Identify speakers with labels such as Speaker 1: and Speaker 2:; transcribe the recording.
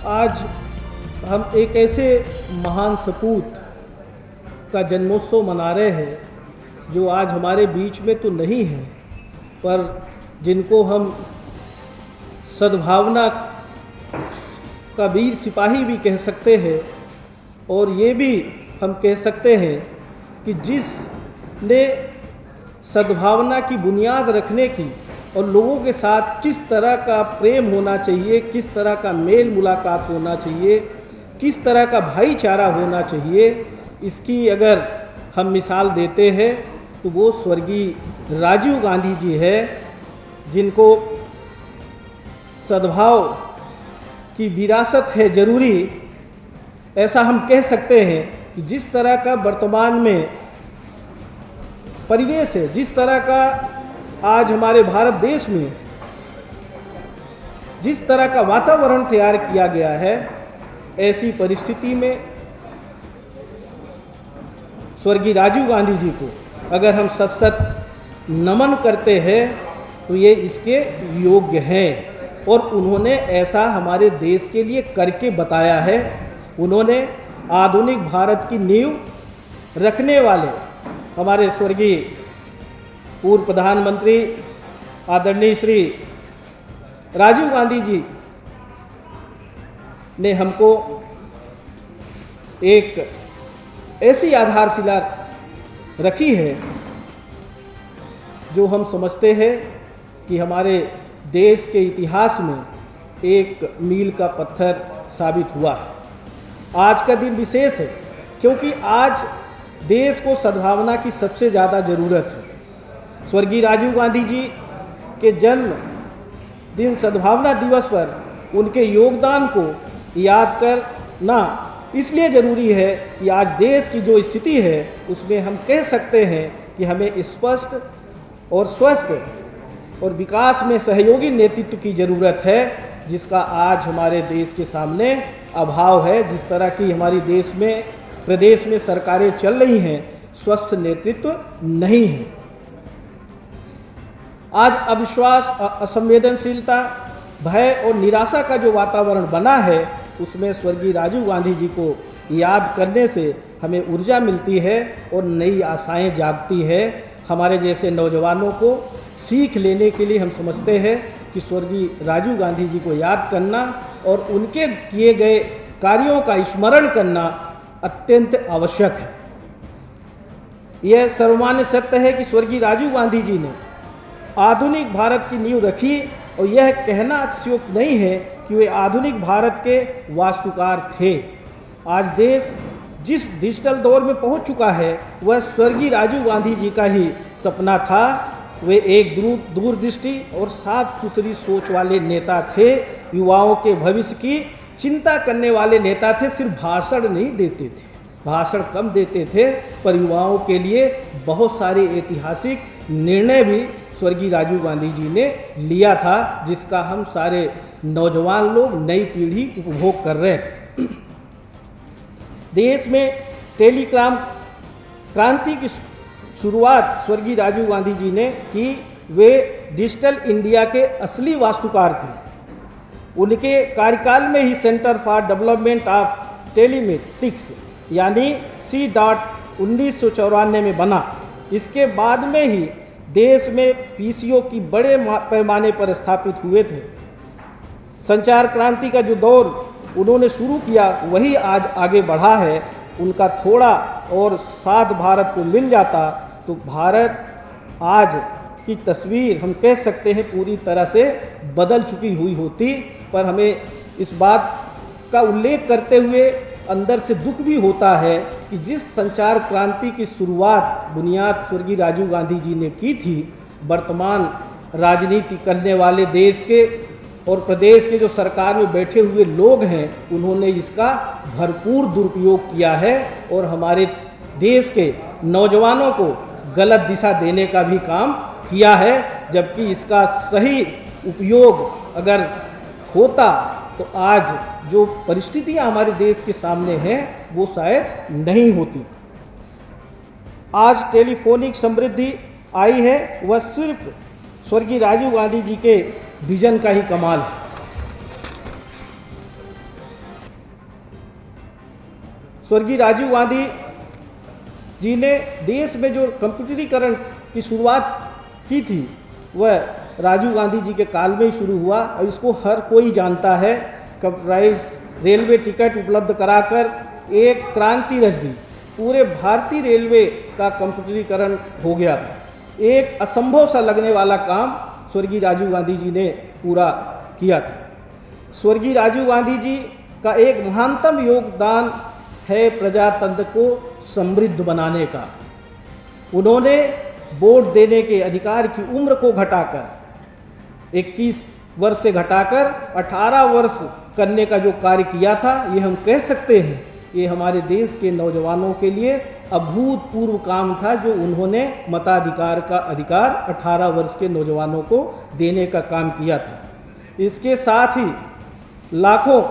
Speaker 1: आज हम एक ऐसे महान सपूत का जन्मोत्सव मना रहे हैं जो आज हमारे बीच में तो नहीं है, पर जिनको हम सद्भावना का वीर सिपाही भी कह सकते हैं। और ये भी हम कह सकते हैं कि जिसने सद्भावना की बुनियाद रखने की और लोगों के साथ किस तरह का प्रेम होना चाहिए, किस तरह का मेल मुलाकात होना चाहिए, किस तरह का भाईचारा होना चाहिए, इसकी अगर हम मिसाल देते हैं तो वो स्वर्गीय राजीव गांधी जी है, जिनको सद्भाव की विरासत है ज़रूरी। ऐसा हम कह सकते हैं कि जिस तरह का वर्तमान में परिवेश है, जिस तरह का आज हमारे भारत देश में जिस तरह का वातावरण तैयार किया गया है, ऐसी परिस्थिति में स्वर्गीय राजीव गांधी जी को अगर हम सत नमन करते हैं तो ये इसके योग्य हैं। और उन्होंने ऐसा हमारे देश के लिए करके बताया है। उन्होंने आधुनिक भारत की नींव रखने वाले हमारे स्वर्गीय पूर्व प्रधानमंत्री आदरणीय श्री राजीव गांधी जी ने हमको एक ऐसी आधारशिला रखी है जो हम समझते हैं कि हमारे देश के इतिहास में एक मील का पत्थर साबित हुआ है। आज का दिन विशेष है क्योंकि आज देश को सद्भावना की सबसे ज़्यादा ज़रूरत है। स्वर्गीय राजीव गांधी जी के जन्म दिन सद्भावना दिवस पर उनके योगदान को याद करना इसलिए ज़रूरी है कि आज देश की जो स्थिति है उसमें हम कह सकते हैं कि हमें स्पष्ट और स्वस्थ और विकास में सहयोगी नेतृत्व की ज़रूरत है, जिसका आज हमारे देश के सामने अभाव है। जिस तरह की हमारी देश में प्रदेश में सरकारें चल रही हैं, स्वस्थ नेतृत्व नहीं है। आज अविश्वास, असंवेदनशीलता, भय और निराशा का जो वातावरण बना है, उसमें स्वर्गीय राजीव गांधी जी को याद करने से हमें ऊर्जा मिलती है और नई आशाएं जागती है। हमारे जैसे नौजवानों को सीख लेने के लिए हम समझते हैं कि स्वर्गीय राजीव गांधी जी को याद करना और उनके किए गए कार्यों का स्मरण करना अत्यंत आवश्यक है। यह सर्वमान्य सत्य है कि स्वर्गीय राजीव गांधी जी ने आधुनिक भारत की नींव रखी और यह कहना अतिशयोक्ति नहीं है कि वे आधुनिक भारत के वास्तुकार थे। आज देश जिस डिजिटल दौर में पहुंच चुका है वह स्वर्गीय राजीव गांधी जी का ही सपना था। वे एक दूरदृष्टि और साफ सुथरी सोच वाले नेता थे, युवाओं के भविष्य की चिंता करने वाले नेता थे। सिर्फ भाषण नहीं देते थे, भाषण कम देते थे, पर युवाओं के लिए बहुत सारे ऐतिहासिक निर्णय भी स्वर्गीय राजीव गांधी जी ने लिया था, जिसका हम सारे नौजवान लोग, नई पीढ़ी उपभोग कर रहे हैं। देश में टेलीग्राम क्रांति की शुरुआत स्वर्गीय राजीव गांधी जी ने की। वे डिजिटल इंडिया के असली वास्तुकार थे। उनके कार्यकाल में ही centre for development of telematics यानी C.DOT 1994 में बना। इसके बाद में ही देश में PCO की बड़े पैमाने पर स्थापित हुए थे। संचार क्रांति का जो दौर उन्होंने शुरू किया वही आज आगे बढ़ा है। उनका थोड़ा और साथ भारत को मिल जाता तो भारत आज की तस्वीर हम कह सकते हैं पूरी तरह से बदल चुकी हुई होती। पर हमें इस बात का उल्लेख करते हुए अंदर से दुख भी होता है कि जिस संचार क्रांति की शुरुआत बुनियाद स्वर्गीय राजीव गांधी जी ने की थी, वर्तमान राजनीति करने वाले देश के और प्रदेश के जो सरकार में बैठे हुए लोग हैं, उन्होंने इसका भरपूर दुरुपयोग किया है और हमारे देश के नौजवानों को गलत दिशा देने का भी काम किया है। जबकि इसका सही उपयोग अगर होता तो आज जो परिस्थितियां हमारे देश के सामने हैं वो शायद नहीं होती। आज टेलीफोनिक समृद्धि आई है, वह सिर्फ स्वर्गीय राजीव गांधी जी के विजन का ही कमाल है। स्वर्गीय राजीव गांधी जी ने देश में जो कंप्यूटरीकरण की शुरुआत की थी वह राजीव गांधी जी के काल में ही शुरू हुआ और इसको हर कोई जानता है। कंप्यूटराइज रेलवे टिकट उपलब्ध कराकर एक क्रांति रच दी। पूरे भारतीय रेलवे का कंप्यूटरीकरण हो गया था। एक असंभव सा लगने वाला काम स्वर्गीय राजीव गांधी जी ने पूरा किया था। स्वर्गीय राजीव गांधी जी का एक महानतम योगदान है प्रजातंत्र को समृद्ध बनाने का। उन्होंने वोट देने के अधिकार की उम्र को घटाकर 21 वर्ष से घटाकर 18 वर्ष करने का जो कार्य किया था, ये हम कह सकते हैं ये हमारे देश के नौजवानों के लिए अभूतपूर्व काम था, जो उन्होंने मताधिकार का अधिकार 18 वर्ष के नौजवानों को देने का काम किया था। इसके साथ ही लाखों